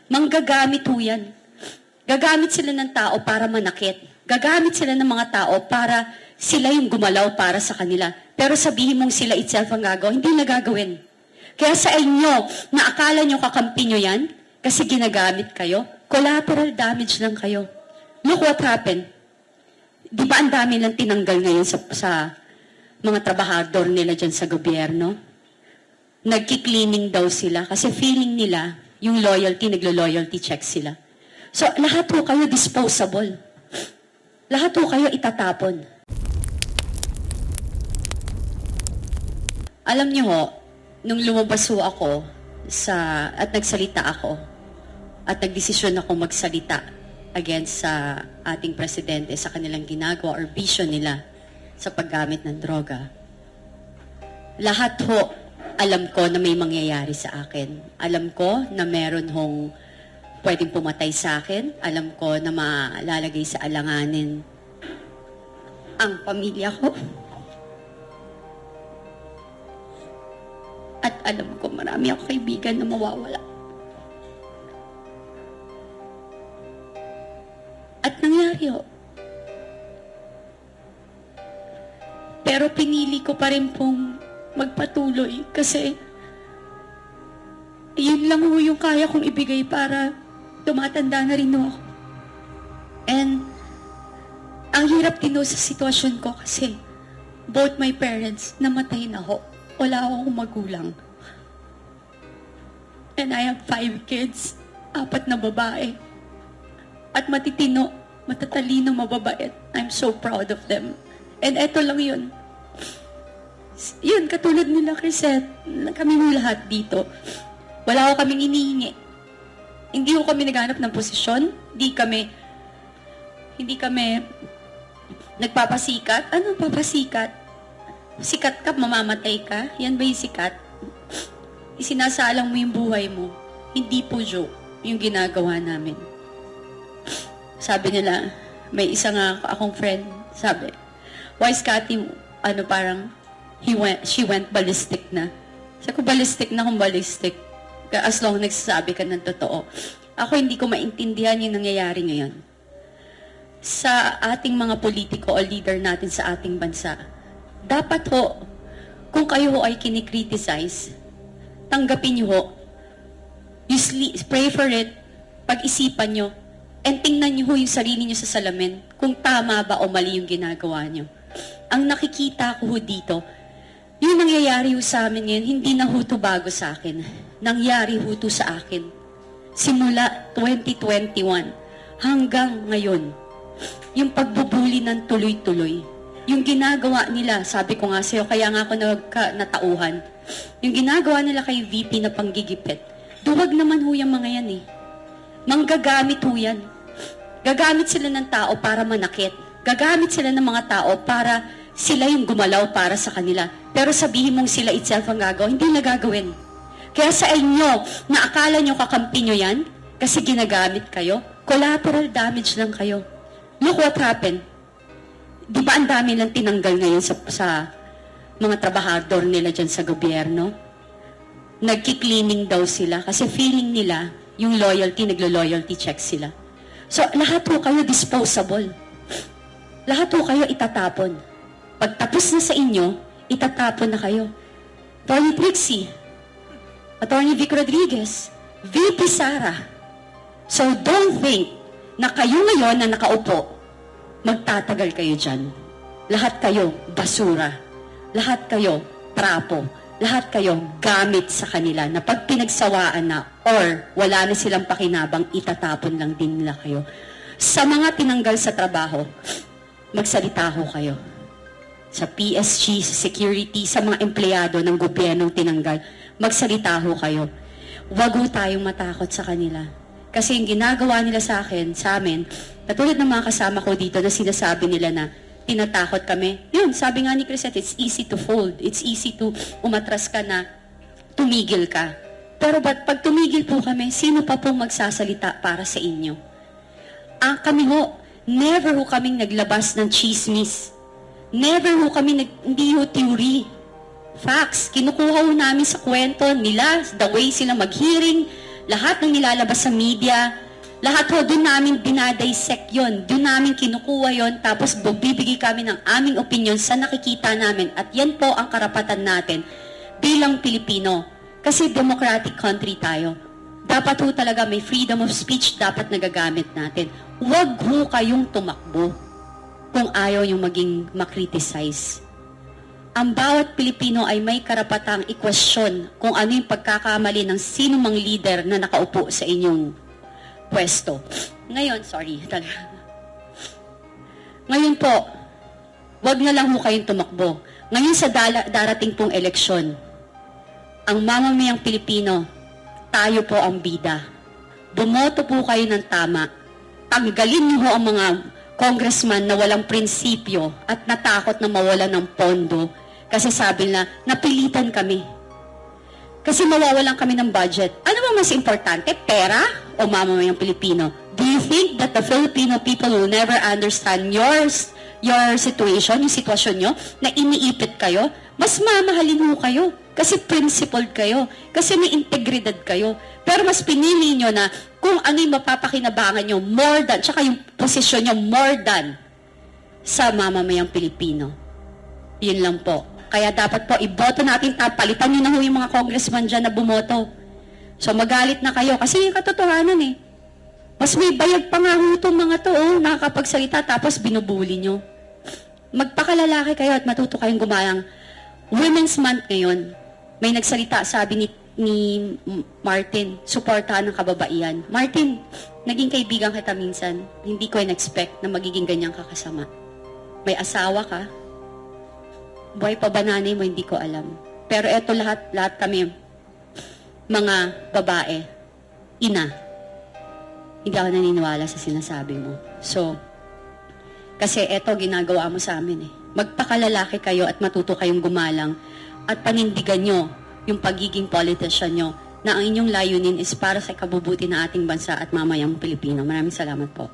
Manggagamit ho yan. Gagamit sila ng tao para manakit. Gagamit sila ng mga tao para sila yung gumalaw para sa kanila. Pero sabihin mong sila itself ang gagawin, hindi na gagawin. Kaya sa inyo, na akala nyo kakampi nyo yan, kasi ginagamit kayo, collateral damage lang kayo. Look what happened. Di ba ang dami lang tinanggal ngayon sa mga trabahador nila dyan sa gobyerno? Nagki-cleaning daw sila kasi feeling nila yung loyalty, naglo-loyalty check sila. So, lahat ho kayo disposable. Lahat ho kayo itatapon. Alam niyo ho, nung lumabas ho ako at nagsalita ako, at nagdesisyon ako magsalita against sa ating presidente sa kanilang ginagawa or vision nila sa paggamit ng droga. Lahat ho, alam ko na may mangyayari sa akin. Alam ko na meron hong pwedeng pumatay sa akin. Alam ko na malalagay sa alanganin ang pamilya ko. At alam ko marami ako kaibigan na mawawala. At nangyari ho. Pero pinili ko pa rin pong magpatuloy kasi yun lang ho yung kaya kong ibigay para tumatanda na rin ho ako. And ang hirap din ho sa sitwasyon ko kasi both my parents namatay na ho. Wala akong magulang. And I have 5 kids, 4 na babae. At matitino, matatalino, mababait. I'm so proud of them. And eto lang yun. Yun, katulad nila, Crisette, kami lahat dito. Wala ko kaming inihingi. Hindi ko kami naghanap ng posisyon. Hindi kami nagpapasikat. Anong papasikat? Sikat ka, mamamatay ka? Yan ba yung sikat? Isinasalang mo yung buhay mo. Hindi po joke yung ginagawa namin. Sabi nila, may isa nga akong friend, sabi, why is Cathy, parang, she went ballistic na. Sabi ko, ballistic na kung ballistic. As long nagsasabi ka ng totoo. Ako hindi ko maintindihan yung nangyayari ngayon. Sa ating mga politiko o leader natin sa ating bansa, dapat ho, kung kayo ho ay kinikriticize, tanggapin nyo ho, pray for it, pag-isipan nyo, and tingnan nyo ho yung sarili nyo sa salamin, kung tama ba o mali yung ginagawa nyo. Ang nakikita ko ho dito, yung nangyayari ho sa amin ngayon, hindi na ho to bago sa akin. Nangyari ho to sa akin. Simula 2021 hanggang ngayon, yung pagbubuli ng tuloy-tuloy. Yung ginagawa nila, sabi ko nga sa'yo, kaya nga ako natauhan, yung ginagawa nila kay VP na panggigipit, duwag naman ho yung mga yan eh. Manggagamit ho yan. Gagamit sila ng tao para manakit. Gagamit sila ng mga tao para sila yung gumalaw para sa kanila. Pero sabihin mong sila itself ang gagawin, hindi na gagawin. Kaya sa inyo, na akala nyo kakampi nyo yan, kasi ginagamit kayo, collateral damage lang kayo. Look what happened. Di ba ang dami lang tinanggal ngayon sa mga trabahador nila dyan sa gobyerno? Nagki-cleaning daw sila kasi feeling nila yung loyalty, naglo-loyalty check sila. So, lahat ho kayo disposable. Lahat ho kayo itatapon. Pag tapos na sa inyo, itatapon na kayo. Attorney Trixie, Attorney Vic Rodriguez, VP Sara. So, don't think na kayo ngayon na nakaupo, magtatagal kayo dyan. Lahat kayo basura. Lahat kayo trapo. Lahat kayo gamit sa kanila na pag pinagsawaan na or wala na silang pakinabang, itatapon lang din nila kayo. Sa mga tinanggal sa trabaho, magsalita ho kayo. Sa PSG, sa security, sa mga empleyado ng gobyernong tinanggal, magsalita ho kayo. Huwag ho tayong matakot sa kanila. Kasi yung ginagawa nila sa amin, katulad ng mga kasama ko dito na sinasabi nila na tinatakot kami. Yun, sabi nga ni Crisette, it's easy to fold. It's easy to umatras ka na tumigil ka. Pero pag tumigil po kami, sino pa pong magsasalita para sa inyo? Kami ho, never ho kaming naglabas ng chismis. Never ho kami, hindi ho theory. Facts, kinukuha ho namin sa kwento nila, the way sila mag-hearing, lahat ng nilalabas sa media, lahat ho, doon namin dinadissect yun. Doon namin kinukuha yun, tapos bibigay kami ng aming opinion sa nakikita namin. At yan po ang karapatan natin bilang Pilipino. Kasi democratic country tayo. Dapat ho talaga may freedom of speech dapat nagagamit natin. Huwag ho kayong tumakbo kung ayaw yung maging makriticize. Ang bawat Pilipino ay may karapatang i-question kung ano yung pagkakamali ng sino mang leader na nakaupo sa inyong pwesto. Ngayon, sorry, talaga. Ngayon po, wag na lang ho kayong tumakbo. Ngayon sa darating pong eleksyon, ang mamamayang Pilipino, tayo po ang bida. Bumoto po kayo ng tama. Tanggalin niyo ho ang mga congressman na walang prinsipyo at natakot na mawalan ng pondo kasi sabi na, napilitan kami. Kasi mawawalan kami ng budget. Ano ba mas importante? Pera o mamamayang Pilipino? Do you think that the Filipino people will never understand your situation, yung sitwasyon nyo, na iniipit kayo? Mas mamahalin mo kayo. Kasi principled kayo. Kasi may integridad kayo. Pero mas pinili nyo na kung ano yung mapapakinabangan nyo more than, tsaka yung posisyon nyo more than sa mamamayang Pilipino. Yun lang po. Kaya dapat po, iboto natin, palitan nyo na ho yung mga congressman dyan na bumoto. So magalit na kayo. Kasi yung katotohanan eh. Mas may bayag pa nga ho itong mga to, nakakapagsalita tapos binubuli nyo. Magpakalalaki kayo at matuto kayong gumayang. Women's Month ngayon, may nagsalita, sabi ni Martin, suportahan ng kababaihan. Martin, naging kaibigan kita minsan. Hindi ko in-expect na magiging ganyang kakasama. May asawa ka. Buhay pa ba nanay mo, hindi ko alam. Pero eto lahat kami, mga babae, ina. Hindi ako naniniwala sa sinasabi mo. So, kasi eto ginagawa mo sa amin eh. Magpakalalaki kayo at matuto kayong gumalang at panindigan nyo yung pagiging politician nyo na ang inyong layunin is para sa ikabubuti ng ating bansa at mamayang Pilipino. Maraming salamat po.